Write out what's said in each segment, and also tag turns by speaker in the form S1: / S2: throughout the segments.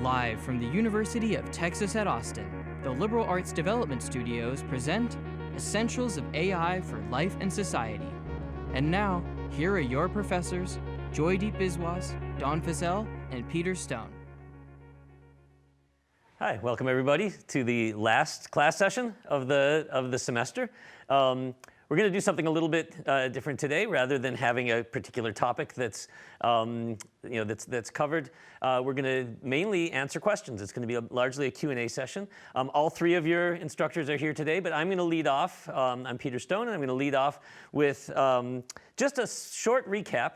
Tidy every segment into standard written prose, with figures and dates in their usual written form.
S1: Live from the University of Texas at Austin, the Liberal Arts Development Studios present Essentials of AI for Life and Society. And now, here are your professors, Joydeep Biswas, Don Fissell, and Peter Stone.
S2: Hi, welcome everybody to the last class session of the semester. We're going to do something a little bit different today. Rather than having a particular topic that's covered, we're going to mainly answer questions. It's going to be largely a Q&A session. All three of your instructors are here today, but I'm going to lead off. I'm Peter Stone, and I'm going to lead off with just a short recap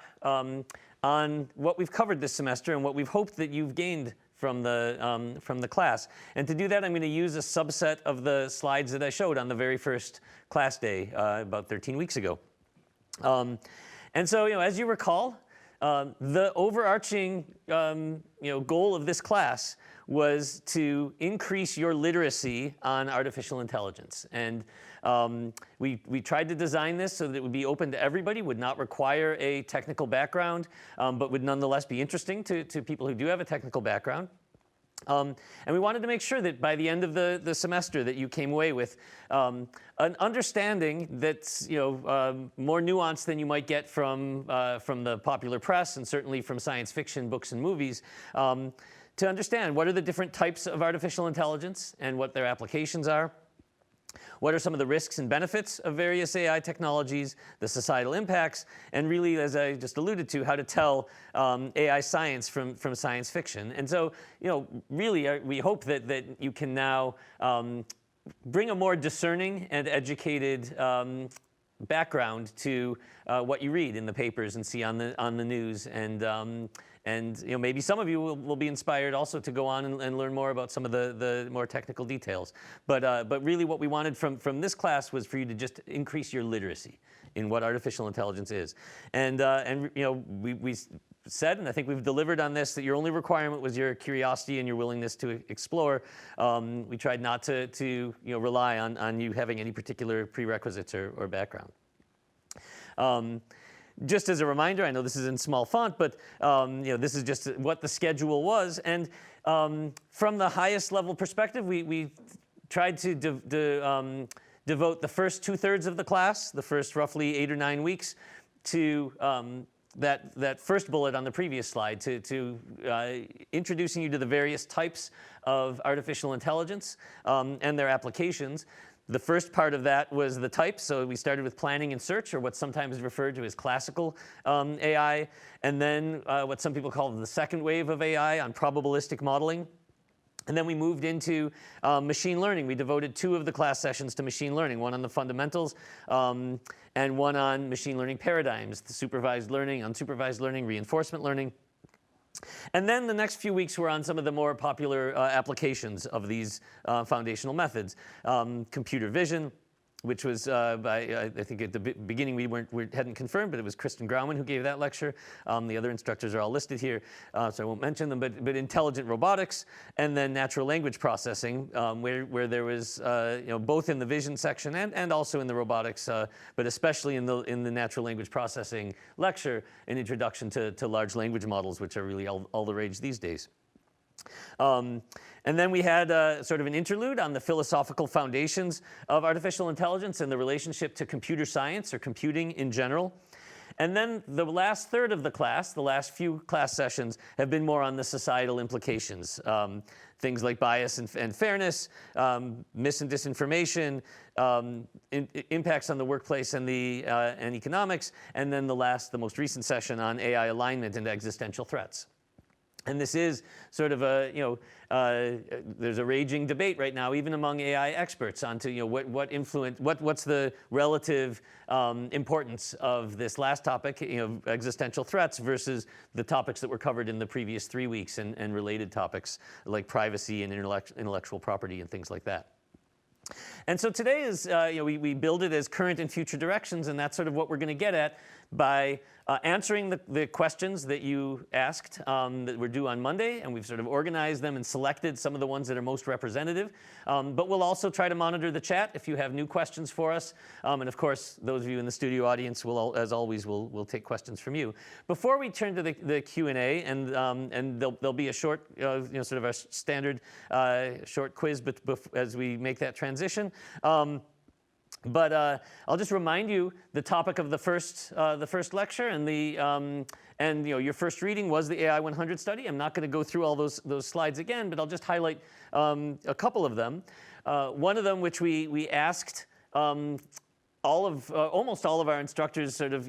S2: on what we've covered this semester and what we've hoped that you've gained from the class. And to do that, I'm going to use a subset of the slides that I showed on the very first class day about 13 weeks ago. And so, as you recall, the overarching goal of this class was to increase your literacy on artificial intelligence. And we tried to design this so that it would be open to everybody, would not require a technical background, but would nonetheless be interesting to people who do have a technical background. And we wanted to make sure that by the end of the semester that you came away with an understanding that's more nuanced than you might get from the popular press and certainly from science fiction books and movies, to understand what are the different types of artificial intelligence and what their applications are. What are some of the risks and benefits of various AI technologies, the societal impacts, and really, as I just alluded to, how to tell AI science from science fiction. And so, really, we hope that you can now bring a more discerning and educated background to what you read in the papers and see on the news. And maybe some of you will be inspired also to go on and learn more about some of the more technical details. But really what we wanted from this class was for you to just increase your literacy in what artificial intelligence is. And we said, and I think we've delivered on this, that your only requirement was your curiosity and your willingness to explore. We tried not to rely on you having any particular prerequisites or background. Just as a reminder, I know this is in small font, but this is just what the schedule was. And from the highest level perspective, we tried to devote the first 2/3 of the class, the first roughly 8 or 9 weeks, to that first bullet on the previous slide, to introducing you to the various types of artificial intelligence and their applications. The first part of that was the types, so we started with planning and search, or what's sometimes referred to as classical AI, and then what some people call the second wave of AI on probabilistic modeling. And then we moved into machine learning. We devoted 2 of the class sessions to machine learning, one on the fundamentals and one on machine learning paradigms, the supervised learning, unsupervised learning, reinforcement learning. And then the next few weeks were on some of the more popular applications of these foundational methods. Computer vision, which was I think at the beginning we hadn't confirmed, but it was Kristen Grauman who gave that lecture. The other instructors are all listed here, so I won't mention them. But intelligent robotics, and then natural language processing, where there was both in the vision section and also in the robotics, but especially in the natural language processing lecture, an introduction to large language models, which are really all the rage these days. And then we had sort of an interlude on the philosophical foundations of artificial intelligence and the relationship to computer science or computing in general. And then the last third of the class, the last few class sessions, have been more on the societal implications. Things like bias and fairness, mis and disinformation, impacts on the workplace and economics, and then the most recent session on AI alignment and existential threats. And this is sort of there's a raging debate right now, even among AI experts, onto what's the relative importance of this last topic, existential threats, versus the topics that were covered in the previous 3 weeks and related topics like privacy and intellectual property and things like that. And so today is, we build it as current and future directions, and that's sort of what we're going to get at. by answering the questions that you asked that were due on Monday, and we've sort of organized them and selected some of the ones that are most representative. But we'll also try to monitor the chat if you have new questions for us. And of course, those of you in the studio audience will, as always, will take questions from you. Before we turn to the Q&A, and there'll be a short, sort of our standard short quiz, but as we make that transition. But I'll just remind you the topic of the first lecture, and your first reading was the AI 100 study. I'm not going to go through all those slides again, but I'll just highlight a couple of them. One of them, which we asked almost all of our instructors, sort of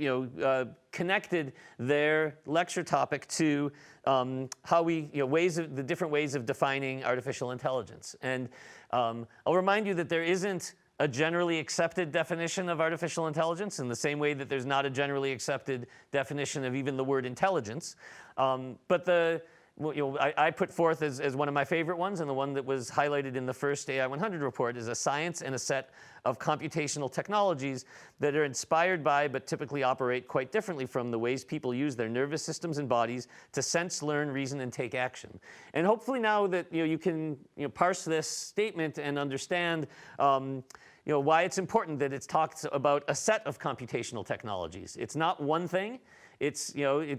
S2: connected their lecture topic to how we the different ways of defining artificial intelligence. And I'll remind you that there isn't a generally accepted definition of artificial intelligence in the same way that there's not a generally accepted definition of even the word intelligence. But I put forth as one of my favorite ones, and the one that was highlighted in the first AI 100 report, is a science and a set of computational technologies that are inspired by but typically operate quite differently from the ways people use their nervous systems and bodies to sense, learn, reason, and take action. And hopefully now that you can parse this statement and understand why it's important that it's talked about a set of computational technologies. It's not one thing. It's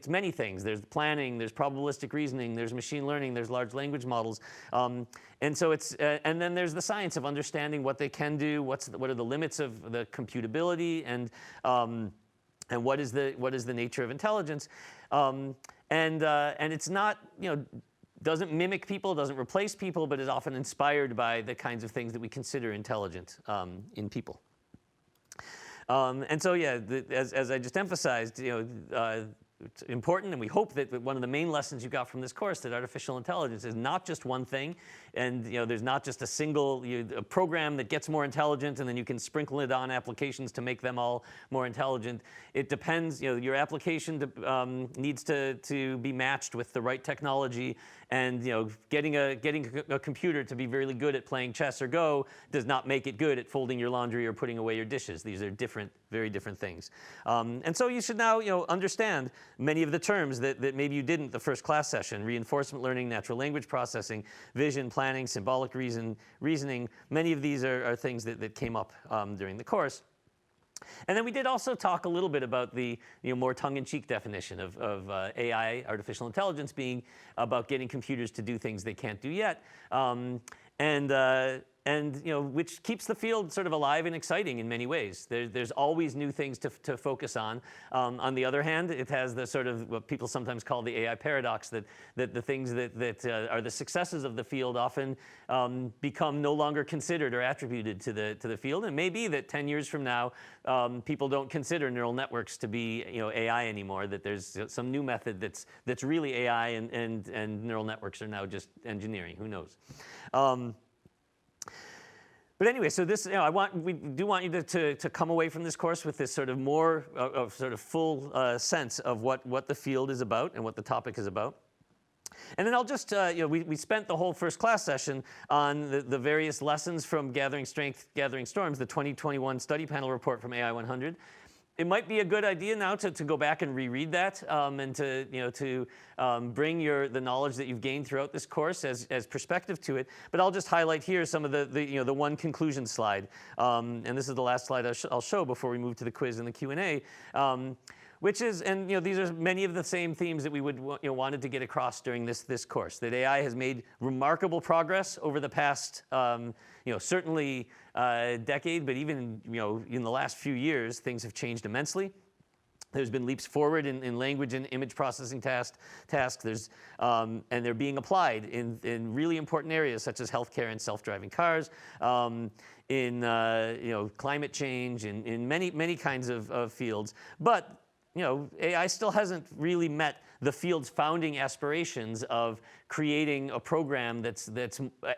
S2: many things. There's planning, there's probabilistic reasoning, there's machine learning, there's large language models, and so and then there's the science of understanding what they can do, what are the limits of the computability, and what is the nature of intelligence, and it's not doesn't mimic people, doesn't replace people, but is often inspired by the kinds of things that we consider intelligent in people. And so, as I just emphasized, it's important, and we hope that one of the main lessons you got from this course, that artificial intelligence is not just one thing, and there's not just a single a program that gets more intelligent, and then you can sprinkle it on applications to make them all more intelligent. It depends. Your application needs to be matched with the right technology, and getting a computer to be really good at playing chess or Go does not make it good at folding your laundry or putting away your dishes. These are very different things. And so you should now understand many of the terms that maybe you didn't the first class session: reinforcement learning, natural language processing, vision, planning, symbolic reasoning. Many of these are things that came up during the course. And then we did also talk a little bit about the more tongue-in-cheek definition of AI, artificial intelligence, being about getting computers to do things they can't do yet. And which keeps the field sort of alive and exciting in many ways. There's always new things to focus on. On the other hand, it has the sort of what people sometimes call the AI paradox, that the things that are the successes of the field often become no longer considered or attributed to the field. And it may be that 10 years from now, people don't consider neural networks to be AI anymore. That there's some new method that's really AI, and neural networks are now just engineering. Who knows? But anyway, so this, we do want you to come away from this course with this sort of more of sort of full sense of what the field is about and what the topic is about. And then I'll just, we spent the whole first class session on the various lessons from Gathering Strength, Gathering Storms, the 2021 study panel report from AI 100. It might be a good idea now to go back and reread that, and to bring the knowledge that you've gained throughout this course as perspective to it. But I'll just highlight here some of the one conclusion slide, and this is the last slide I'll show before we move to the quiz and the Q&A. Which is, and these are many of the same themes that we would wanted to get across during this course. That AI has made remarkable progress over the past, certainly decade, but even in the last few years, things have changed immensely. There's been leaps forward in language and image processing tasks. There's and they're being applied in really important areas such as healthcare and self-driving cars, in climate change, in many kinds of fields, but. AI still hasn't really met the field's founding aspirations of creating a program that's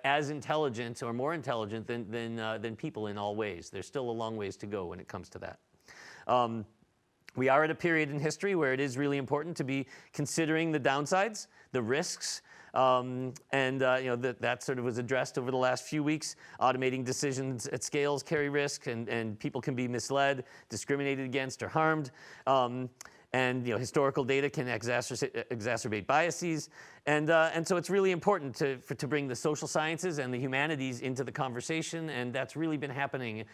S2: as intelligent or more intelligent than people in all ways. There's still a long ways to go when it comes to that. We are at a period in history where it is really important to be considering the downsides, the risks, That sort of was addressed over the last few weeks. Automating decisions at scales carry risk, and people can be misled, discriminated against, or harmed. Historical data can exacerbate biases, and so it's really important to bring the social sciences and the humanities into the conversation, and that's really been happening.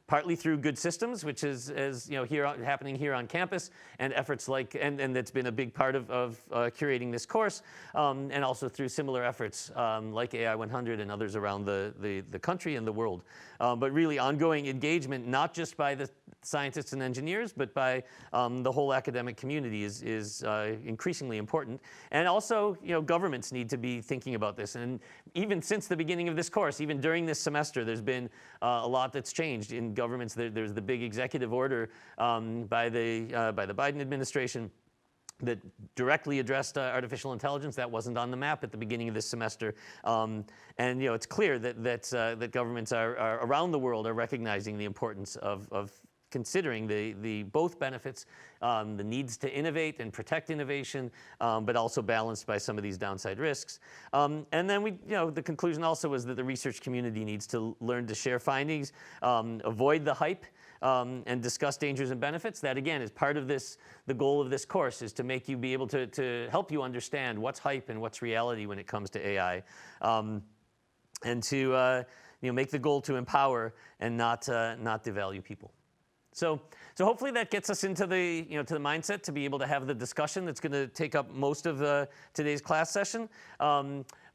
S2: Partly through good systems, which is happening here on campus, and efforts like, and that's been a big part of curating this course, and also through similar efforts like AI 100 and others around the country and the world. But really ongoing engagement, not just by the scientists and engineers, but by the whole academic community is increasingly important. And also, governments need to be thinking about this. And even since the beginning of this course, even during this semester, there's been a lot that's changed in governments. There's the big executive order by the Biden administration that directly addressed artificial intelligence. That wasn't on the map at the beginning of this semester. It's clear that governments are around the world are recognizing the importance of considering the both benefits, the needs to innovate and protect innovation, but also balanced by some of these downside risks. And then the conclusion also was that the research community needs to learn to share findings, avoid the hype, and discuss dangers and benefits. That again is part of this. The goal of this course is to make you be able to help you understand what's hype and what's reality when it comes to AI, and to make the goal to empower and not devalue people. So hopefully that gets us into the to the mindset to be able to have the discussion that's going to take up most of today's class session.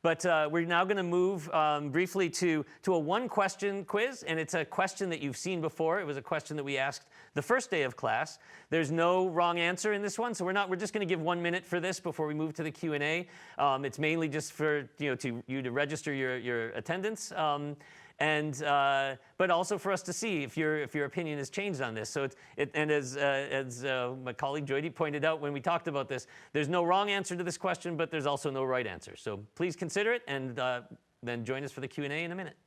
S2: But we're now going to move briefly to a one-question quiz, and it's a question that you've seen before. It was a question that we asked the first day of class. There's no wrong answer in this one, so we're just going to give 1 minute for this before we move to the Q&A. It's mainly just for you to register your attendance. But also for us to see if your opinion has changed on this. So as my colleague Jyoti pointed out when we talked about this, there's no wrong answer to this question, but there's also no right answer. So please consider it, and then join us for the Q&A in a minute.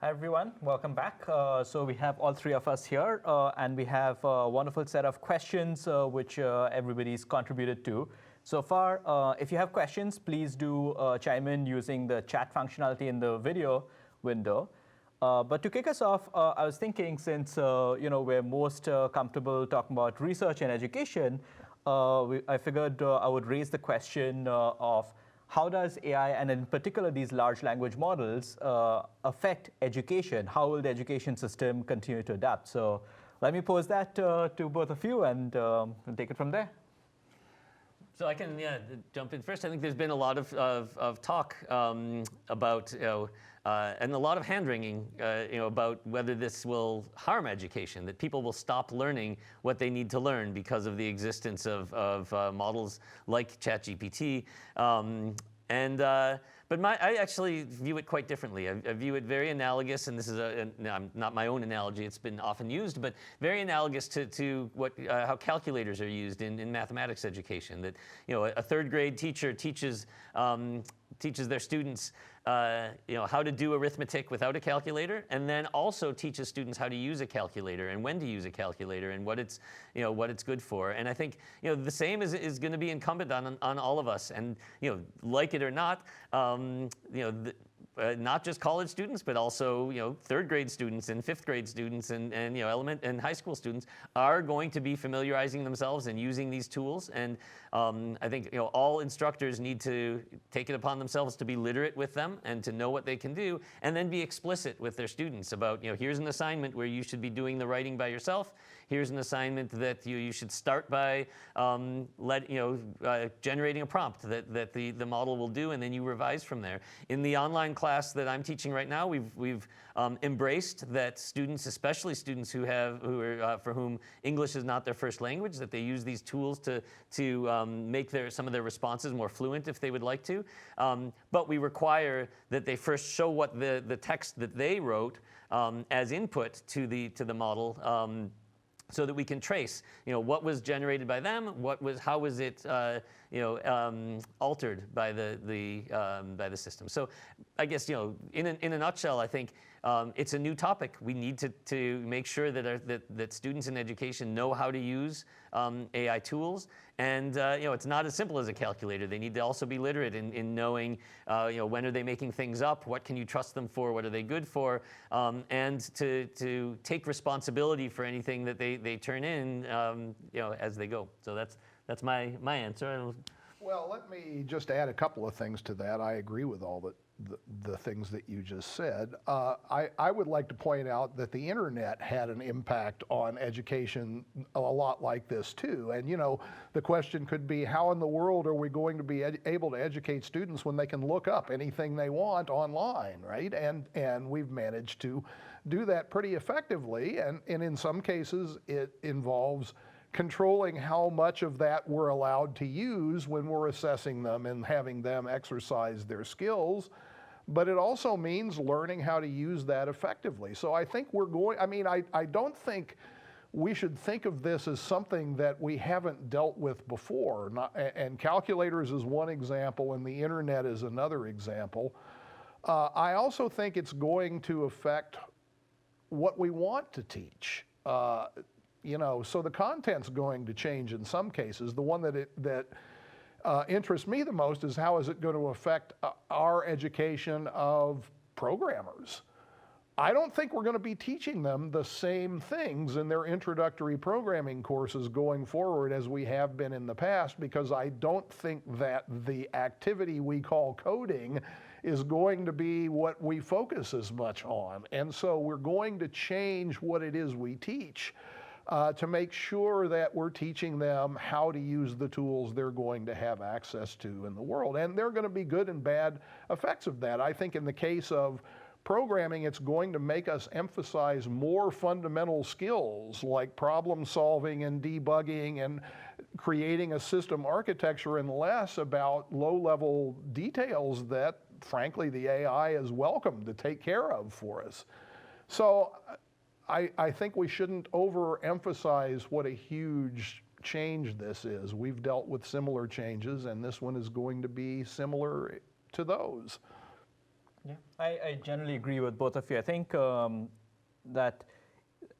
S3: Hi, everyone. Welcome back. So we have all three of us here, and we have a wonderful set of questions which everybody's contributed to. So far, if you have questions, please do chime in using the chat functionality in the video window. But to kick us off, I was thinking, since we're most comfortable talking about research and education, I figured I would raise the question of how does AI, and in particular these large language models, affect education? How will the education system continue to adapt? So let me pose that to both of you, and we'll take it from there.
S2: So I can jump in first. I think there's been a lot of talk about and a lot of hand-wringing about whether this will harm education, that people will stop learning what they need to learn because of the existence of models like ChatGPT. But I actually view it quite differently. I view it very analogous, and this is not my own analogy, it's been often used, but very analogous to how calculators are used in mathematics education. That a third grade teacher teaches their students how to do arithmetic without a calculator, and then also teaches students how to use a calculator and when to use a calculator and what it's good for. And I think the same is going to be incumbent on all of us. And like it or not, not just college students, but also third grade students and fifth grade students and element and high school students are going to be familiarizing themselves and using these tools. And I think all instructors need to take it upon themselves to be literate with them and to know what they can do, and then be explicit with their students about here's an assignment where you should be doing the writing by yourself. Here's an assignment that you should start by generating a prompt that the model will do, and then you revise from there. In the online class that I'm teaching right now, we've embraced that students, especially students for whom English is not their first language, that they use these tools to make some of their responses more fluent if they would like to. But we require that they first show what the text that they wrote as input to the model. So that we can trace, what was generated by them, how was it, altered by the system. So, I guess in a nutshell, I think it's a new topic. We need to make sure that students in education know how to use AI tools, and it's not as simple as a calculator. They need to also be literate in knowing, when are they making things up, what can you trust them for, what are they good for, and to take responsibility for anything that they turn in, as they go. So that's my answer.
S4: Well, let me just add a couple of things to that. I agree with all the things that you just said. I would like to point out that the internet had an impact on education a lot like this too. And the question could be, how in the world are we going to be able to educate students when they can look up anything they want online, right? And we've managed to do that pretty effectively. And in some cases, it involves controlling how much of that we're allowed to use when we're assessing them and having them exercise their skills. But it also means learning how to use that effectively. So I think I don't think we should think of this as something that we haven't dealt with before. And calculators is one example, and the internet is another example. I also think it's going to affect what we want to teach. So the content's going to change in some cases. The one that interests me the most is how is it going to affect our education of programmers. I don't think we're going to be teaching them the same things in their introductory programming courses going forward as we have been in the past, because I don't think that the activity we call coding is going to be what we focus as much on. And so we're going to change what it is we teach to make sure that we're teaching them how to use the tools they're going to have access to in the world. And there are going to be good and bad effects of that. I think in the case of programming, it's going to make us emphasize more fundamental skills like problem solving and debugging and creating a system architecture, and less about low-level details that, frankly, the AI is welcome to take care of for us. So I think we shouldn't overemphasize what a huge change this is. We've dealt with similar changes, and this one is going to be similar to those.
S3: Yeah, I generally agree with both of you. I think that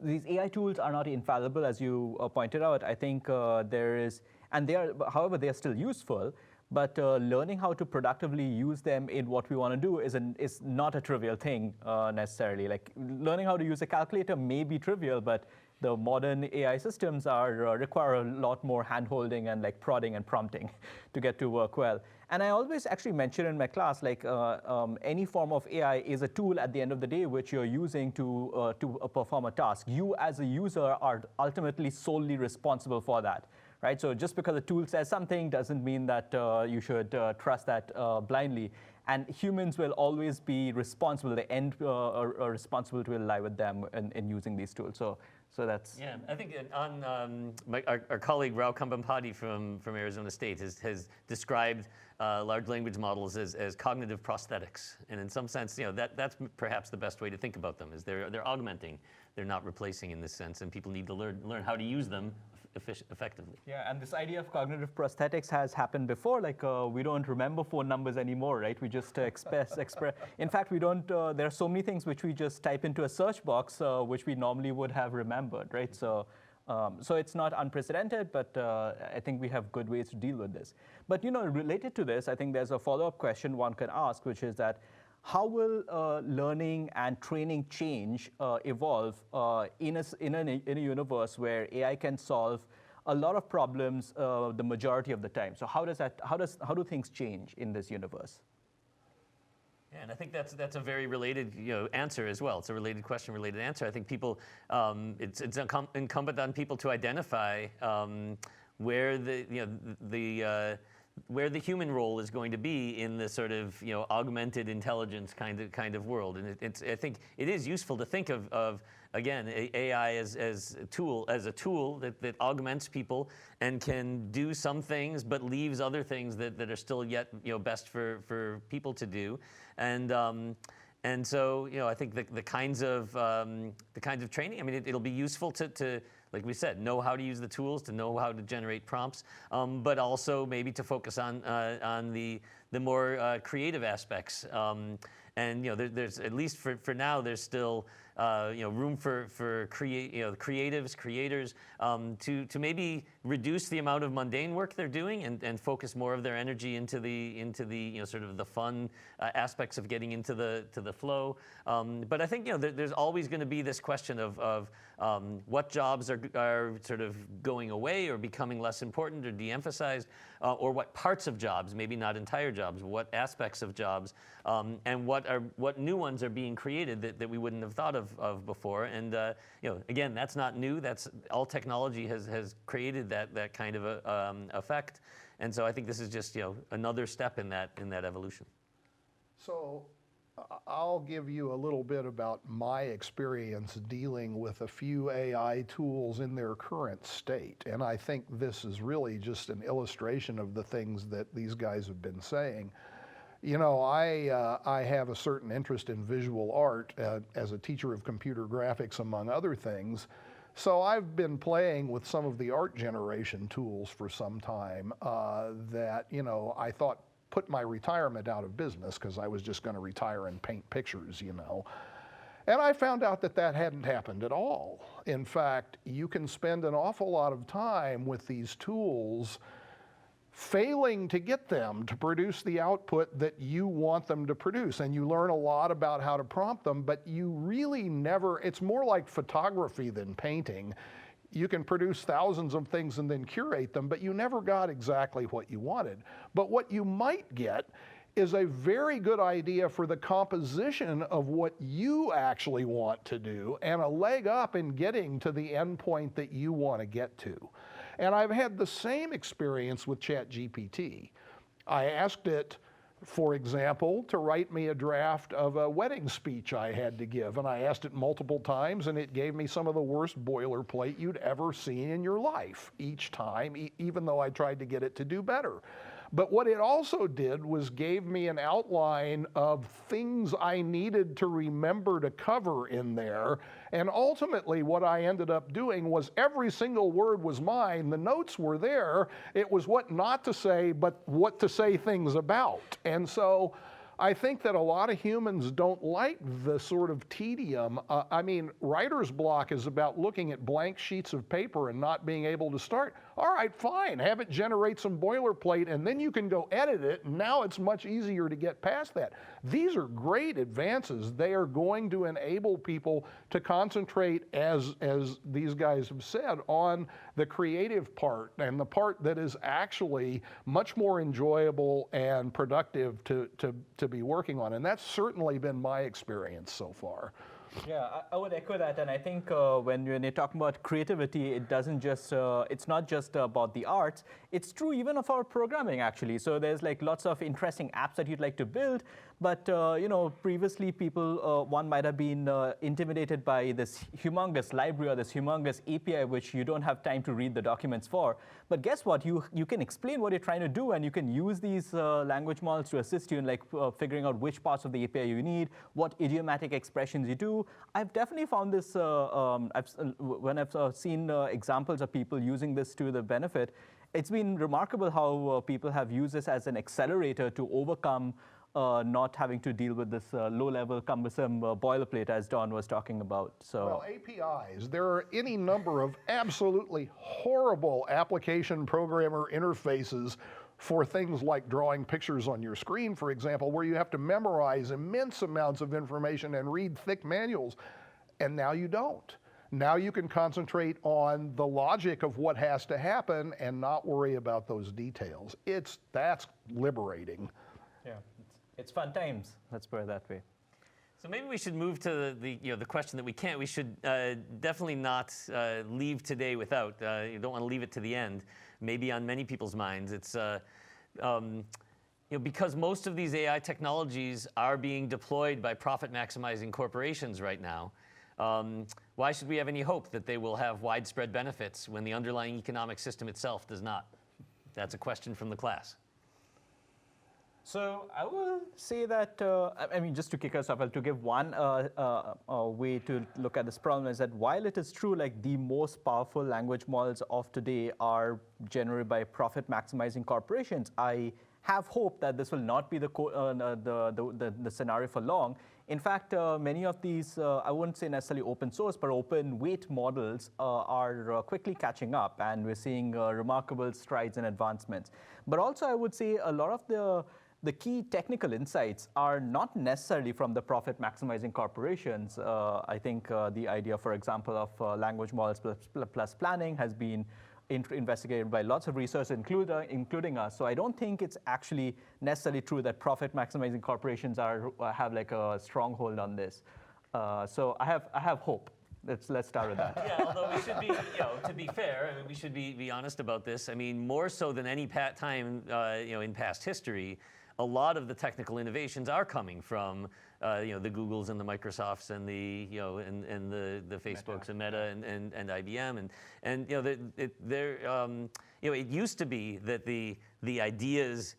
S3: these AI tools are not infallible, as you pointed out. I think however, they are still useful. But learning how to productively use them in what we want to do is not a trivial thing necessarily. Like learning how to use a calculator may be trivial, but the modern AI systems require a lot more hand-holding and like prodding and prompting to get to work well. And I always actually mention in my class, like any form of AI is a tool at the end of the day which you're using to perform a task. You as a user are ultimately solely responsible for that. Right? So just because a tool says something doesn't mean that you should trust that blindly. and humans will always be responsible. The end responsibility will lie with them in using these tools. So that's
S2: Yeah, I think on our colleague Rao Kambhampati from Arizona State has described large language models as cognitive prosthetics, and in some sense, that's perhaps the best way to think about them. Is they're augmenting, they're not replacing in this sense, and people need to learn how to use them effectively.
S3: Yeah, and this idea of cognitive prosthetics has happened before. Like we don't remember phone numbers anymore, right? We just express. In fact, we don't. There are so many things which we just type into a search box, which we normally would have remembered, right? So it's not unprecedented, but I think we have good ways to deal with this. But related to this, I think there's a follow-up question one can ask, which is that how will learning and training change, evolve in a universe where AI can solve a lot of problems the majority of the time? So how do things change in this universe?
S2: Yeah, and I think that's a very related answer as well. It's a related question, related answer. I think people, it's incumbent on people to identify where where the human role is going to be in the sort of augmented intelligence kind of world, and I think it is useful to think of again AI as a tool that augments people and can do some things but leaves other things that are still yet best for people to do, and so I think the kinds of training. I mean, it'll be useful to like we said, know how to use the tools, to know how to generate prompts, but also maybe to focus on the more creative aspects. And there's at least for now, there's still room for creatives, creators to maybe reduce the amount of mundane work they're doing and focus more of their energy into the sort of the fun aspects of getting into the flow. But I think there's always going to be this question of what jobs are sort of going away or becoming less important or de-emphasized, or what parts of jobs, maybe not entire jobs, what aspects of jobs, and what new ones are being created that we wouldn't have thought of before. And again, that's not new. That's all technology has created that kind of effect. And so I think this is just another step in that evolution.
S4: So I'll give you a little bit about my experience dealing with a few AI tools in their current state. And I think this is really just an illustration of the things that these guys have been saying. I have a certain interest in visual art as a teacher of computer graphics, among other things. So I've been playing with some of the art generation tools for some time that, I thought put my retirement out of business because I was just going to retire and paint pictures, And I found out that hadn't happened at all. In fact, you can spend an awful lot of time with these tools failing to get them to produce the output that you want them to produce. And you learn a lot about how to prompt them, but you really never, it's more like photography than painting. You can produce thousands of things and then curate them, but you never got exactly what you wanted. But what you might get is a very good idea for the composition of what you actually want to do and a leg up in getting to the endpoint that you want to get to. And I've had the same experience with ChatGPT. I asked it, for example, to write me a draft of a wedding speech I had to give. And I asked it multiple times, and it gave me some of the worst boilerplate you'd ever seen in your life each time, even though I tried to get it to do better. But what it also did was gave me an outline of things I needed to remember to cover in there. And ultimately, what I ended up doing was every single word was mine. The notes were there. It was what not to say, but what to say things about. And so I think that a lot of humans don't like the sort of tedium. Writer's block is about looking at blank sheets of paper and not being able to start. All right, fine, have it generate some boilerplate, and then you can go edit it, and now it's much easier to get past that. These are great advances. They are going to enable people to concentrate, as these guys have said, on the creative part, and the part that is actually much more enjoyable and productive to be working on. And that's certainly been my experience so far.
S3: Yeah, I would echo that, and I think when you're talking about creativity, it's not just about the arts. It's true even of our programming, actually. So there's like lots of interesting apps that you'd like to build, but previously one might have been intimidated by this humongous library or this humongous API, which you don't have time to read the documents for. But guess what? You can explain what you're trying to do, and you can use these language models to assist you in like figuring out which parts of the API you need, what idiomatic expressions you do. I've definitely found this, when I've seen examples of people using this to the benefit, it's been remarkable how people have used this as an accelerator to overcome not having to deal with this low-level, cumbersome boilerplate, as Don was talking about. So,
S4: well, APIs, there are any number of absolutely horrible application programmer interfaces for things like drawing pictures on your screen, for example, where you have to memorize immense amounts of information and read thick manuals, and now you don't. Now you can concentrate on the logic of what has to happen and not worry about those details. That's liberating.
S3: yeah, it's fun times. Let's put it that way.
S2: So maybe we should move to the question that we should definitely not leave today without. You don't want to leave it to the end. Maybe on many people's minds, it's because most of these AI technologies are being deployed by profit-maximizing corporations right now. Why should we have any hope that they will have widespread benefits when the underlying economic system itself does not? That's a question from the class.
S3: So I will say that, just to kick us off, to give one way to look at this problem is that while it is true, like the most powerful language models of today are generated by profit-maximizing corporations, I have hope that this will not be the scenario for long. In fact, many of these, I wouldn't say necessarily open source, but open weight models are quickly catching up, and we're seeing remarkable strides and advancements. But also, I would say a lot of the key technical insights are not necessarily from the profit-maximizing corporations. I think the idea, for example, of language models plus planning has been investigated by lots of researchers, including us. So I don't think it's actually necessarily true that profit-maximizing corporations have like a stronghold on this. So I have hope. Let's start with that.
S2: Yeah, although we should be, to be fair, we should be honest about this. I mean, more so than any time, in past history, a lot of the technical innovations are coming from, the Googles and the Microsofts and the, and the Facebooks and Meta and IBM it used to be that the ideas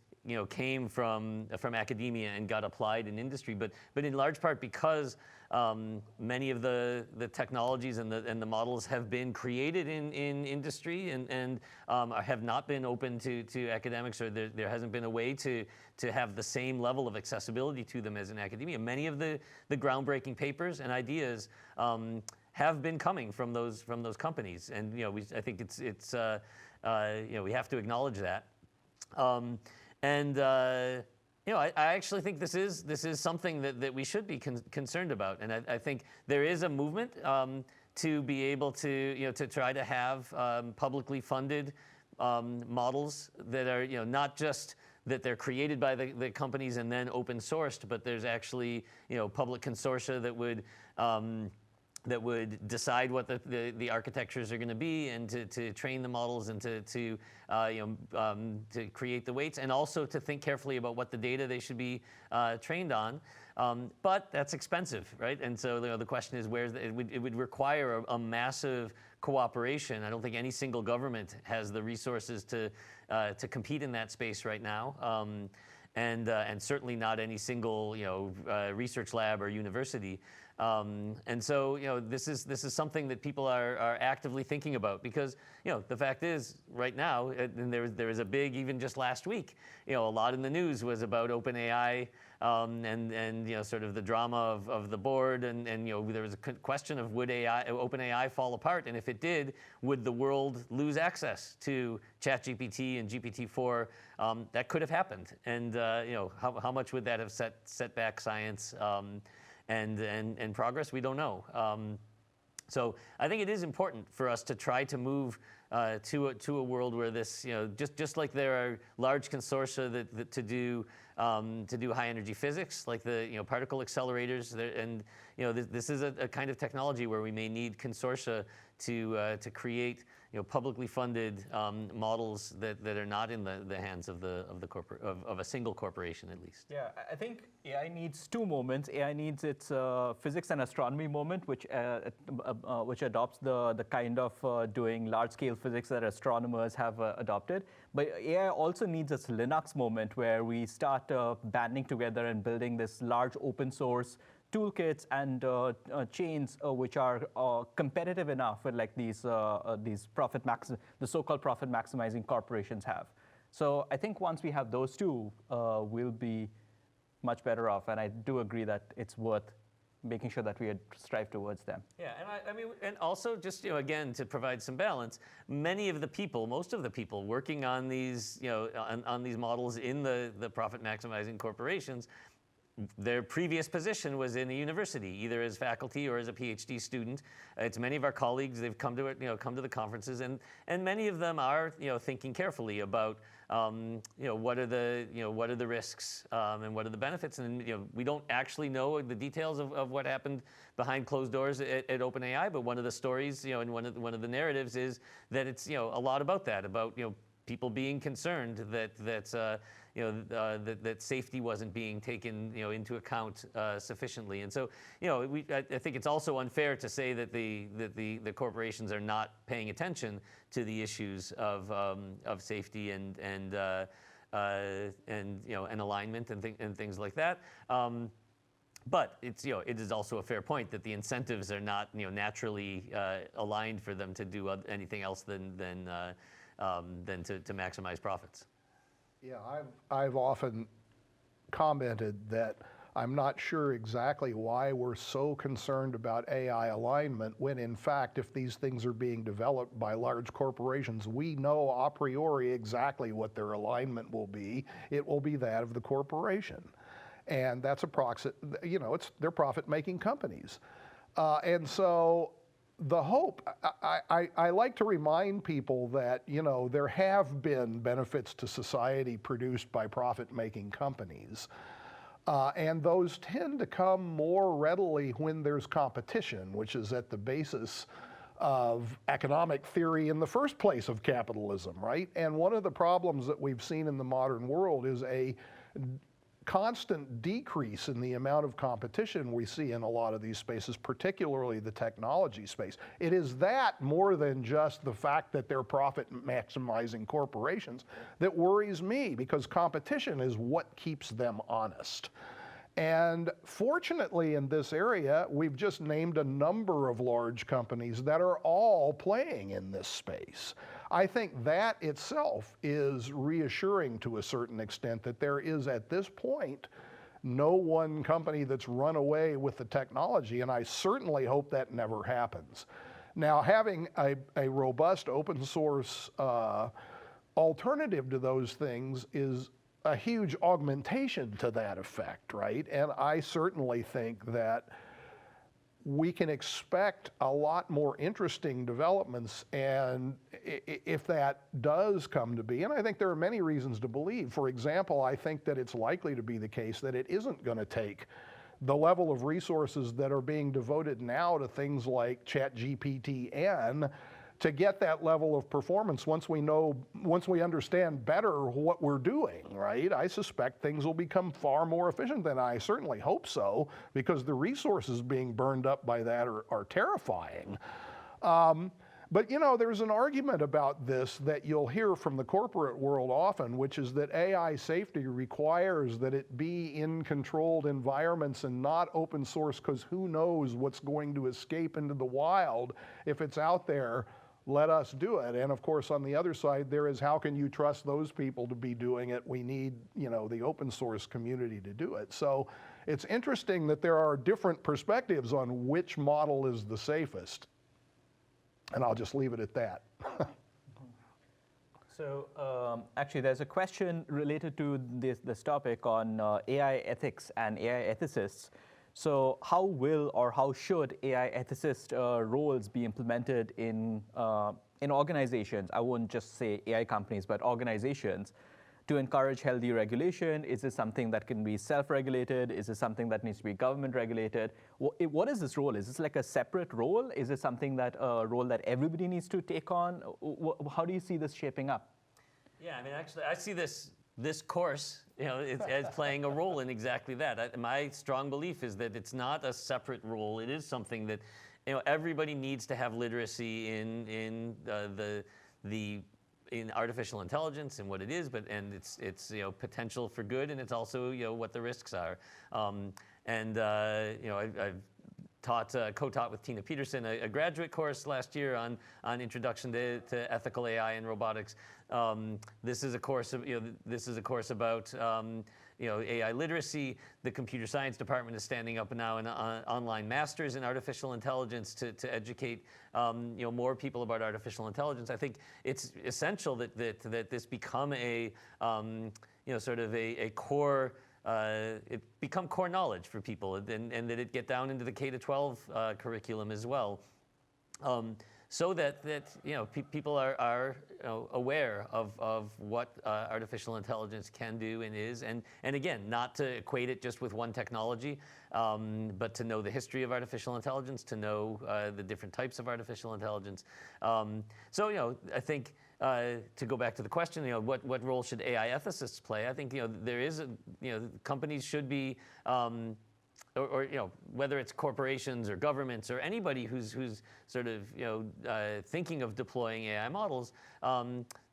S2: came from academia and got applied in industry, but in large part because many of the technologies and the models have been created in industry and have not been open to academics, or there hasn't been a way to have the same level of accessibility to them as in academia. Many of the groundbreaking papers and ideas have been coming from those companies, and I think it's we have to acknowledge that. I actually think this is something that we should be concerned about, and I think there is a movement to be able to to try to have publicly funded models that are not just that they're created by the companies and then open sourced, but there's actually public consortia that would decide what the architectures are going to be, and to train the models, and to create the weights, and also to think carefully about what the data they should be trained on. But that's expensive, right? And so the question is, it would require a massive cooperation. I don't think any single government has the resources to compete in that space right now. And certainly not any single research lab or university. And so this is something that people are actively thinking about, because the fact is right now, and there was a big, even just last week, a lot in the news was about OpenAI, and sort of the drama of the board, and there was a question of would OpenAI fall apart, and if it did, would the world lose access to ChatGPT and GPT-4? That could have happened, and how much would that have set back science and progress? We don't know. So I think it is important for us to try to move to a world where this, just like there are large consortia that to do high energy physics, like the particle accelerators, and this is a kind of technology where we may need consortia to create publicly funded models that are not in the hands of of a single corporation at least.
S3: Yeah, I think AI needs two moments. AI needs its physics and astronomy moment, which adopts the kind of doing large-scale physics that astronomers have adopted. But AI also needs its Linux moment, where we start banding together and building this large open source toolkits and chains which are competitive enough with like these the so-called profit maximizing corporations have. So I think once we have those two, we'll be much better off. And I do agree that it's worth making sure that we strive towards them.
S2: Yeah, and I mean, and also just again to provide some balance, most of the people working on these on these models in the profit maximizing corporations, their previous position was in a university, either as faculty or as a PhD student. It's many of our colleagues. They've come to it, come to the conferences, and many of them are, thinking carefully about, what are the risks and what are the benefits. And we don't actually know the details of what happened behind closed doors at OpenAI. But one of the stories, and one of the narratives is that it's a lot about that, about people being concerned that safety wasn't being taken into account sufficiently. And so I think it's also unfair to say that the corporations are not paying attention to the issues of safety and alignment and things like that. But it's it is also a fair point that the incentives are not naturally aligned for them to do anything else than to maximize profits.
S4: Yeah, I've often commented that I'm not sure exactly why we're so concerned about AI alignment when, in fact, if these things are being developed by large corporations, we know a priori exactly what their alignment will be. It will be that of the corporation. And that's they're profit-making companies. And so the hope, I like to remind people that, there have been benefits to society produced by profit-making companies. And those tend to come more readily when there's competition, which is at the basis of economic theory in the first place of capitalism, right? And one of the problems that we've seen in the modern world is a constant decrease in the amount of competition we see in a lot of these spaces, particularly the technology space. It is that more than just the fact that they're profit maximizing corporations that worries me, because competition is what keeps them honest. And fortunately in this area, we've just named a number of large companies that are all playing in this space. I think that itself is reassuring to a certain extent that there is at this point no one company that's run away with the technology, and I certainly hope that never happens. Now, having a robust open source alternative to those things is a huge augmentation to that effect, right? And I certainly think that we can expect a lot more interesting developments, and if that does come to be, and I think there are many reasons to believe. For example, I think that it's likely to be the case that it isn't going to take the level of resources that are being devoted now to things like ChatGPT-N to get that level of performance once we understand better what we're doing, right? I suspect things will become far more efficient, and I certainly hope so, because the resources being burned up by that are terrifying. But there's an argument about this that you'll hear from the corporate world often, which is that AI safety requires that it be in controlled environments and not open source, because who knows what's going to escape into the wild if it's out there. Let us do it. And of course, on the other side, there is, how can you trust those people to be doing it? We need, the open source community to do it. So it's interesting that there are different perspectives on which model is the safest. And I'll just leave it at that.
S3: So actually, there's a question related to this topic on AI ethics and AI ethicists. So how will or how should AI ethicist roles be implemented in in organizations, I won't just say AI companies, but organizations, to encourage healthy regulation? Is this something that can be self-regulated? Is this something that needs to be government regulated? What is this role? Is this like a separate role? Is it something that a role that everybody needs to take on? How do you see this shaping up?
S2: Yeah, I mean, actually, I see this course, as playing a role in exactly that. My strong belief is that it's not a separate role. It is something that, everybody needs to have literacy in in artificial intelligence and what it is, and its potential for good, and it's also what the risks are. I've co-taught with Tina Peterson a graduate course last year on introduction to ethical AI and robotics. This is a course about AI literacy. The computer science department is standing up now an online masters in artificial intelligence to educate more people about artificial intelligence. I think it's essential that this become a sort of a core. It become core knowledge for people, and that it get down into the K-12 curriculum as well, so that people are aware of what artificial intelligence can do and is, and again, not to equate it just with one technology, but to know the history of artificial intelligence, to know the different types of artificial intelligence. I think. To go back to the question, what role should AI ethicists play? I think there is companies should be, or whether it's corporations or governments or anybody who's sort of thinking of deploying AI models,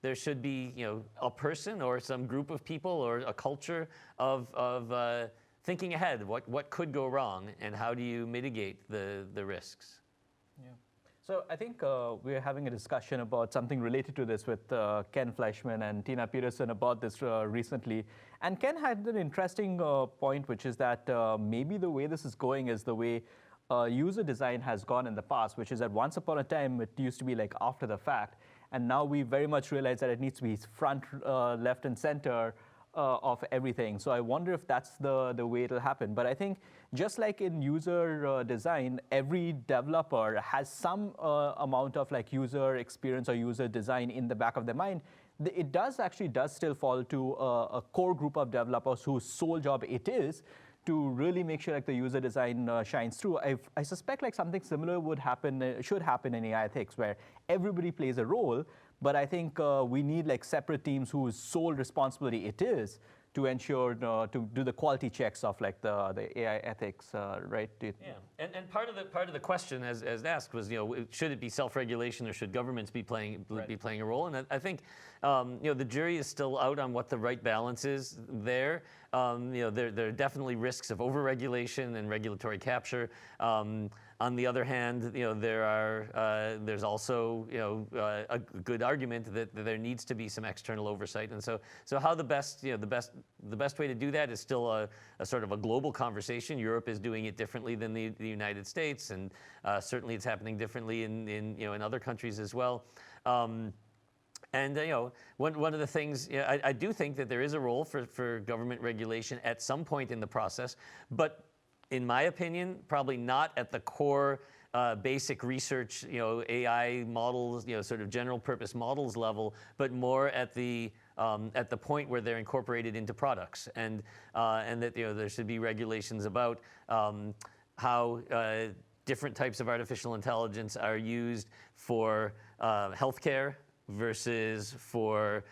S2: there should be a person or some group of people or a culture of thinking ahead. What could go wrong, and how do you mitigate the risks?
S3: Yeah. So I think we're having a discussion about something related to this with Ken Fleischman and Tina Peterson about this recently. And Ken had an interesting point, which is that maybe the way this is going is the way user design has gone in the past, which is that once upon a time, it used to be like after the fact. And now we very much realize that it needs to be front, left, and center of everything. So I wonder if that's the way it'll happen. But I think just like in user design, every developer has some amount of like user experience or user design in the back of their mind. It does still fall to a core group of developers whose sole job it is to really make sure like the user design shines through. I suspect like something similar should happen in AI ethics, where everybody plays a role. But I think we need like separate teams whose sole responsibility it is to ensure to do the quality checks of like the AI ethics, right?
S2: Yeah, and part of the question as asked was should it be self-regulation or should governments be playing a role? And I think the jury is still out on what the right balance is there. There are definitely risks of over-regulation and regulatory capture. On the other hand, there's also a good argument that there needs to be some external oversight, and so how the best way to do that is still a sort of a global conversation. Europe is doing it differently than the United States, and certainly it's happening differently in other countries as well. One of the things, I do think that there is a role for government regulation at some point in the process, but in my opinion, probably not at the core basic research, AI models, sort of general purpose models level, but more at the point where they're incorporated into products, and that there should be regulations about how different types of artificial intelligence are used for healthcare versus for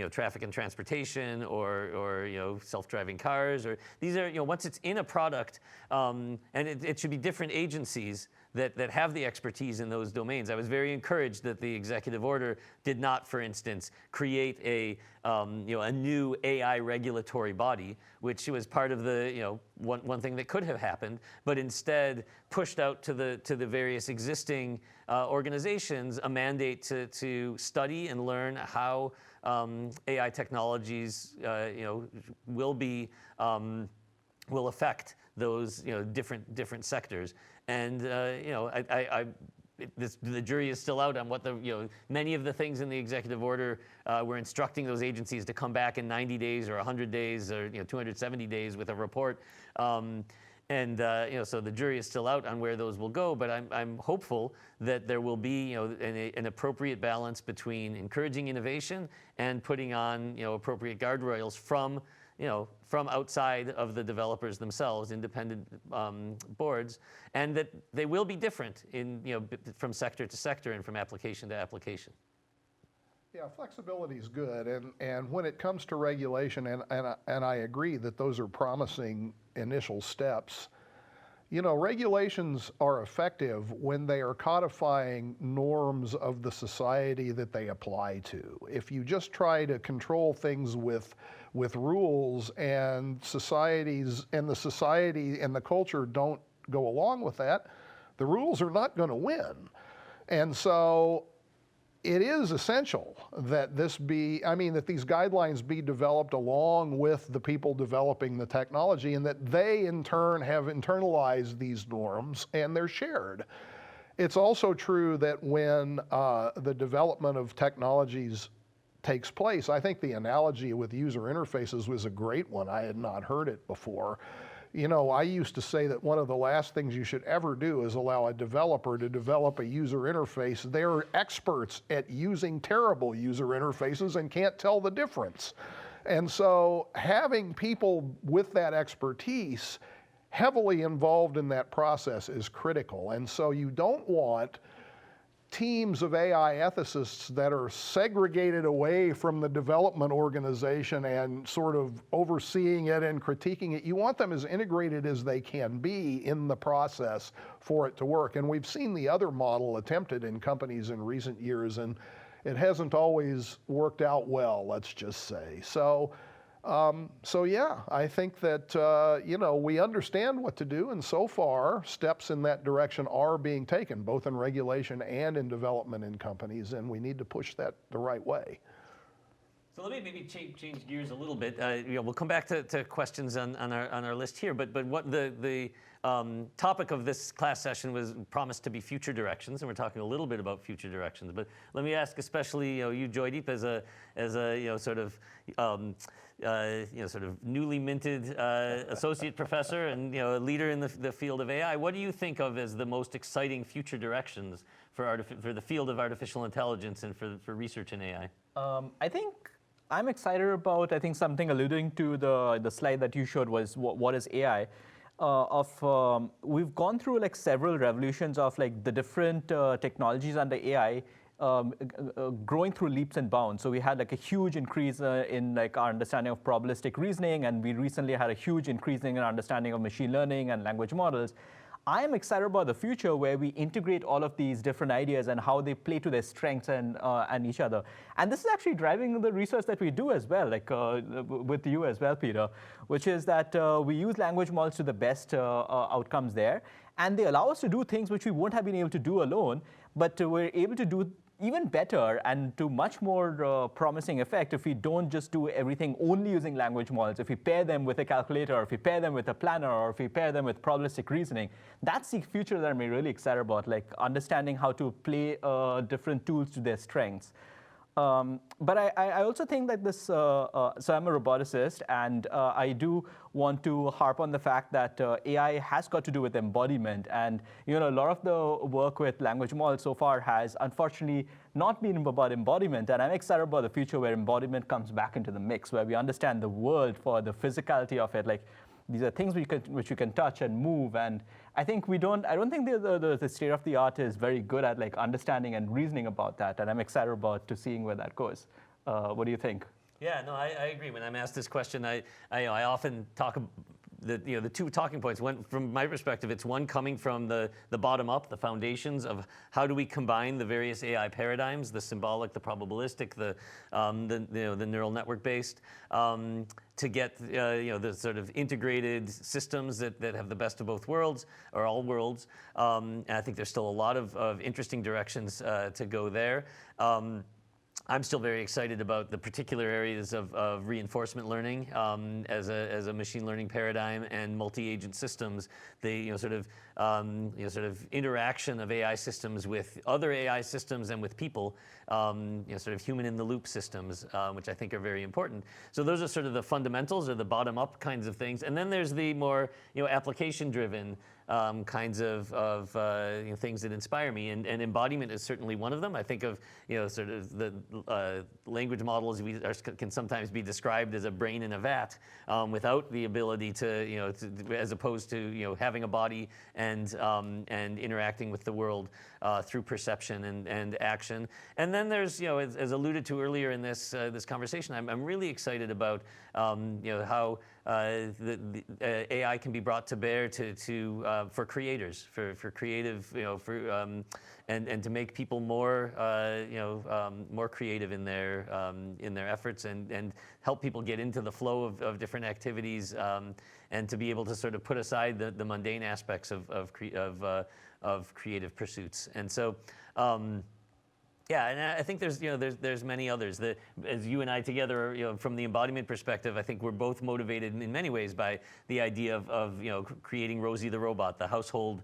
S2: traffic and transportation, or self-driving cars, or these are once it's in a product, and it should be different agencies that have the expertise in those domains. I was very encouraged that the executive order did not, for instance, create a new AI regulatory body, which was part of the one thing that could have happened, but instead pushed out to the various existing organizations a mandate to study and learn how AI technologies will affect those different sectors. And the jury is still out on what many of the things in the executive order were instructing those agencies to come back in 90 days or 100 days or 270 days with a report. And so the jury is still out on where those will go, but I'm hopeful that there will be an appropriate balance between encouraging innovation and putting on appropriate guardrails from outside of the developers themselves, independent boards, and that they will be different from sector to sector and from application to application.
S4: Yeah, flexibility is good, and when it comes to regulation, and I agree that those are promising initial steps. Regulations are effective when they are codifying norms of the society that they apply to. If you just try to control things with rules and the society and the culture don't go along with that, the rules are not going to win. And so it is essential that that these guidelines be developed along with the people developing the technology, and that they in turn have internalized these norms and they're shared. It's also true that when the development of technologies takes place, I think the analogy with user interfaces was a great one. I had not heard it before. I used to say that one of the last things you should ever do is allow a developer to develop a user interface. They're experts at using terrible user interfaces and can't tell the difference. And so having people with that expertise heavily involved in that process is critical. And so you don't want teams of AI ethicists that are segregated away from the development organization and sort of overseeing it and critiquing it. You want them as integrated as they can be in the process for it to work. And we've seen the other model attempted in companies in recent years, and it hasn't always worked out well, let's just say. So yeah, I think that we understand what to do, and so far steps in that direction are being taken, both in regulation and in development in companies, and we need to push that the right way.
S2: So let me maybe change gears a little bit. We'll come back to questions on our list here, but what the topic of this class session was promised to be future directions, and we're talking a little bit about future directions. But let me ask, especially you, Joydeep, as a sort of newly minted associate professor and a leader in the field of AI. What do you think of as the most exciting future directions for the field of artificial intelligence and for research in AI?
S3: I think I'm excited about, something alluding to the slide that you showed was what is AI. We've gone through several revolutions of the different technologies under AI growing through leaps and bounds. So we had a huge increase in our understanding of probabilistic reasoning, and we recently had a huge increase in our understanding of machine learning and language models. I am excited about the future where we integrate all of these different ideas and how they play to their strengths and each other. And this is actually driving the research that we do as well, with you as well, Peter, which is that we use language models to the best outcomes there. And they allow us to do things which we wouldn't have been able to do alone, but we're able to do even better and to much more promising effect if we don't just do everything only using language models. If we pair them with a calculator, or if we pair them with a planner, or if we pair them with probabilistic reasoning, that's the future that I'm really excited about, understanding how to play different tools to their strengths. But I also think that this, so I'm a roboticist, and I do want to harp on the fact that AI has got to do with embodiment. And a lot of the work with language models so far has unfortunately not been about embodiment. And I'm excited about the future where embodiment comes back into the mix, where we understand the world for the physicality of it. These are things which you can touch and move, and I think I don't think the state of the art is very good at understanding and reasoning about that, and I'm excited about seeing where that goes. What do you think?
S2: Yeah, no, I agree. When I'm asked this question, I often talk the two talking points. One, from my perspective, it's one coming from the bottom up, the foundations of how do we combine the various AI paradigms, the symbolic, the probabilistic, the neural network based, to get the sort of integrated systems that have the best of both worlds, or all worlds. And I think there's still a lot of interesting directions to go there. I'm still very excited about the particular areas of reinforcement learning as a machine learning paradigm and multi-agent systems. The sort of interaction of AI systems with other AI systems and with people, sort of human in the loop systems, which I think are very important. So those are sort of the fundamentals or the bottom up kinds of things. And then there's the more application driven kinds of things that inspire me, and embodiment is certainly one of them. I think of sort of the language models can sometimes be described as a brain in a vat, without the ability to as opposed to having a body and interacting with the world through perception and action. And then there's as alluded to earlier in this conversation, I'm really excited about how the AI can be brought to bear for creators, for creative, and to make people more more creative in their efforts and help people get into the flow of different activities, and to be able to sort of put aside the mundane aspects of creative pursuits. And so. Yeah, and I think there's many others that, as you and I together, from the embodiment perspective, I think we're both motivated in many ways by the idea of creating Rosie the robot, the household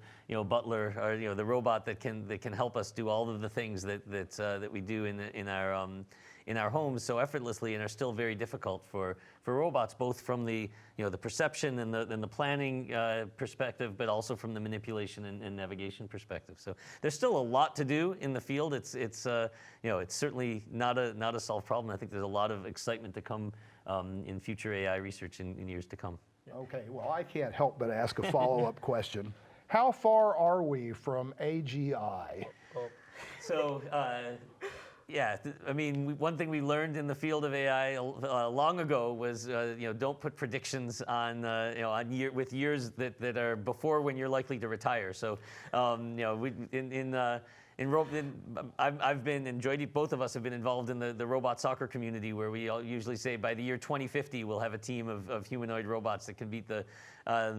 S2: butler, or the robot that can help us do all of the things that we do in our homes so effortlessly, and are still very difficult for robots, both from the the perception and the planning perspective, but also from the manipulation and navigation perspective. So there's still a lot to do in the field. It's certainly not a solved problem. I think there's a lot of excitement to come in future AI research in years to come.
S4: Okay, well, I can't help but ask a follow-up question. How far are we from AGI?
S2: So. Yeah, I mean, one thing we learned in the field of AI long ago was, don't put predictions on, with years that are before when you're likely to retire. So, I've been, and Joydeep, both of us have been involved in the robot soccer community, where we all usually say by the year 2050 we'll have a team of humanoid robots that can beat the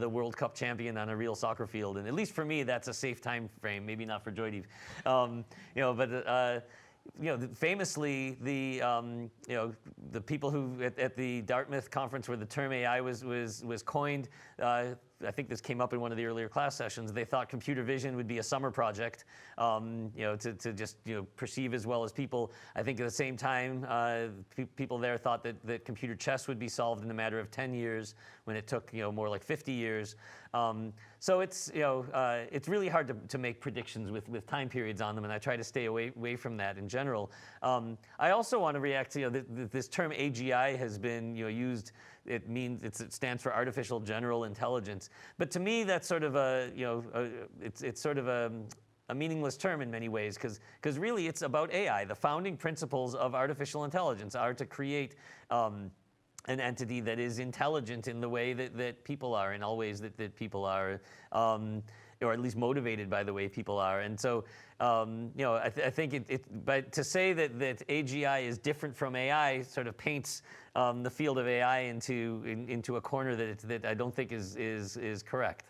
S2: World Cup champion on a real soccer field. And at least for me, that's a safe time frame. Maybe not for Joydeep, famously, the people who at the Dartmouth conference where the term AI was coined, I think this came up in one of the earlier class sessions. They thought computer vision would be a summer project, to just perceive as well as people. I think at the same time, people there thought that computer chess would be solved in a matter of 10 years, when it took more like 50 years. So it's really hard to make predictions with time periods on them, and I try to stay away from that in general. I also want to react to this term AGI has been used. It stands for artificial general intelligence, but to me that's sort of it's sort of a meaningless term in many ways, because really it's about AI. The founding principles of artificial intelligence are to create an entity that is intelligent in the way that people are, in all ways that people are, or at least motivated by the way people are. And so, I think but to say that AGI is different from AI sort of paints the field of AI into a corner that I don't think is correct.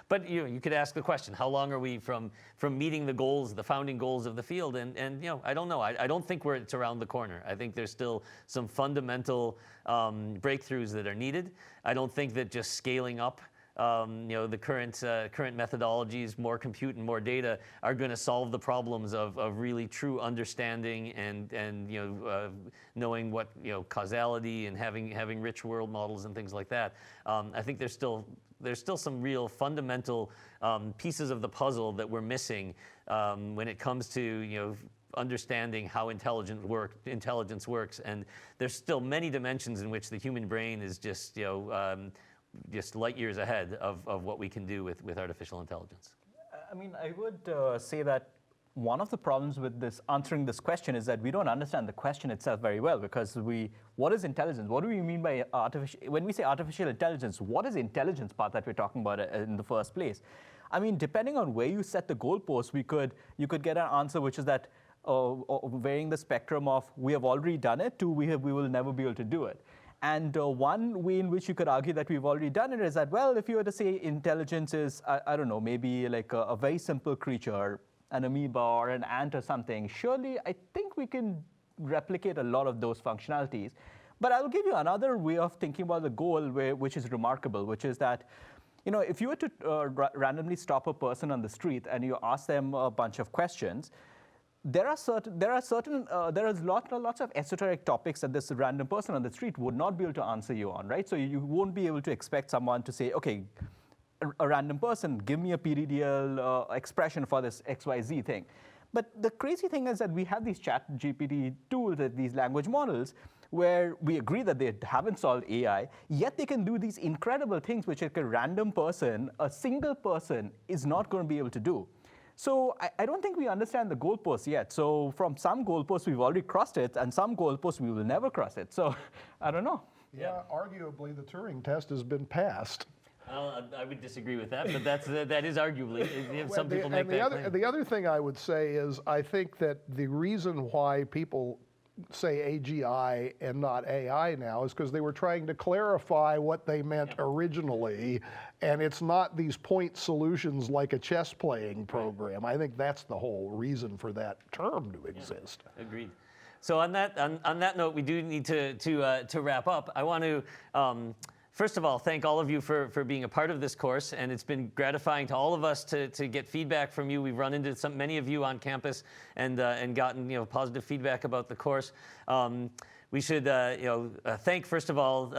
S2: But you could ask the question: how long are we from meeting the founding goals of the field? And I don't know. I don't think it's around the corner. I think there's still some fundamental breakthroughs that are needed. I don't think that just scaling up the current methodologies, more compute and more data, are going to solve the problems of really true understanding and knowing what causality and having rich world models and things like that. I think there's still some real fundamental pieces of the puzzle that we're missing when it comes to understanding how intelligence works, and there's still many dimensions in which the human brain is just light years ahead of what we can do with artificial intelligence.
S3: I mean, I would say that one of the problems with answering this question is that we don't understand the question itself very well, because what is intelligence? What do we mean by when we say artificial intelligence, what is the intelligence part that we're talking about in the first place? I mean, depending on where you set the goalpost, you could get an answer which is that varying the spectrum of we have already done it to we will never be able to do it. And one way in which you could argue that we've already done it is that, well, if you were to say intelligence is, I don't know, maybe like a very simple creature, an amoeba or an ant or something, surely I think we can replicate a lot of those functionalities. But I'll give you another way of thinking about the goal, which is remarkable, which is that, if you were to randomly stop a person on the street and you ask them a bunch of questions, there are lots of esoteric topics that this random person on the street would not be able to answer you on, right? So you won't be able to expect someone to say, okay, a random person, give me a PDDL expression for this XYZ thing. But the crazy thing is that we have these ChatGPT tools, these language models, where we agree that they haven't solved AI, yet they can do these incredible things which a random person, a single person, is not going to be able to do. So I don't think we understand the goalposts yet. So from some goalposts, we've already crossed it, and some goalposts, we will never cross it. So I don't know.
S4: Yeah, arguably the Turing test has been passed.
S2: Well, I would disagree with that, but that is arguably. Some people make
S4: that
S2: claim.
S4: The other thing I would say is I think that the reason why people say AGI and not AI now is because they were trying to clarify what they meant originally, and it's not these point solutions like a chess playing program. I think that's the whole reason for that term to exist.
S2: Agreed. So on that note, we do need to wrap up. I want to. First of all, thank all of you for being a part of this course, and it's been gratifying to all of us to get feedback from you. We've run into many of you on campus and gotten positive feedback about the course. We should thank, first of all,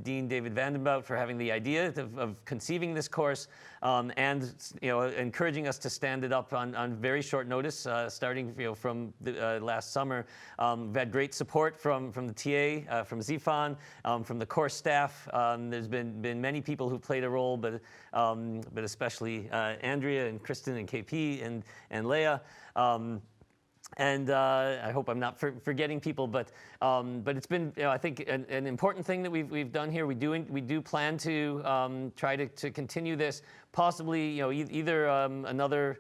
S2: Dean David Vandenbout for having the idea of conceiving this course and encouraging us to stand it up on very short notice, starting from the, last summer. We've had great support from the TA, from Zifan, from the course staff. There's been many people who played a role, but especially Andrea and Kristen and KP and Leah. And I hope I'm not forgetting people, but it's been, I think, an important thing that we've done here. We do plan to try to continue this, possibly, either another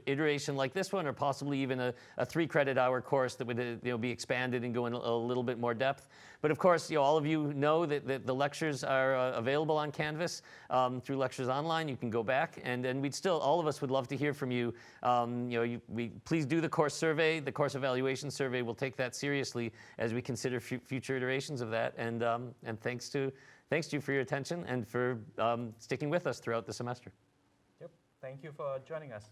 S2: iteration like this one, or possibly even a 3-credit-hour course that would be expanded and go in a little bit more depth. But of course, all of you know that the lectures are available on Canvas through Lectures Online. You can go back, and we'd still, all of us would love to hear from you. Please do the course survey, the course evaluation survey. We'll take that seriously as we consider future iterations of that. And thanks to you for your attention and for sticking with us throughout the semester.
S3: Yep. Thank you for joining us.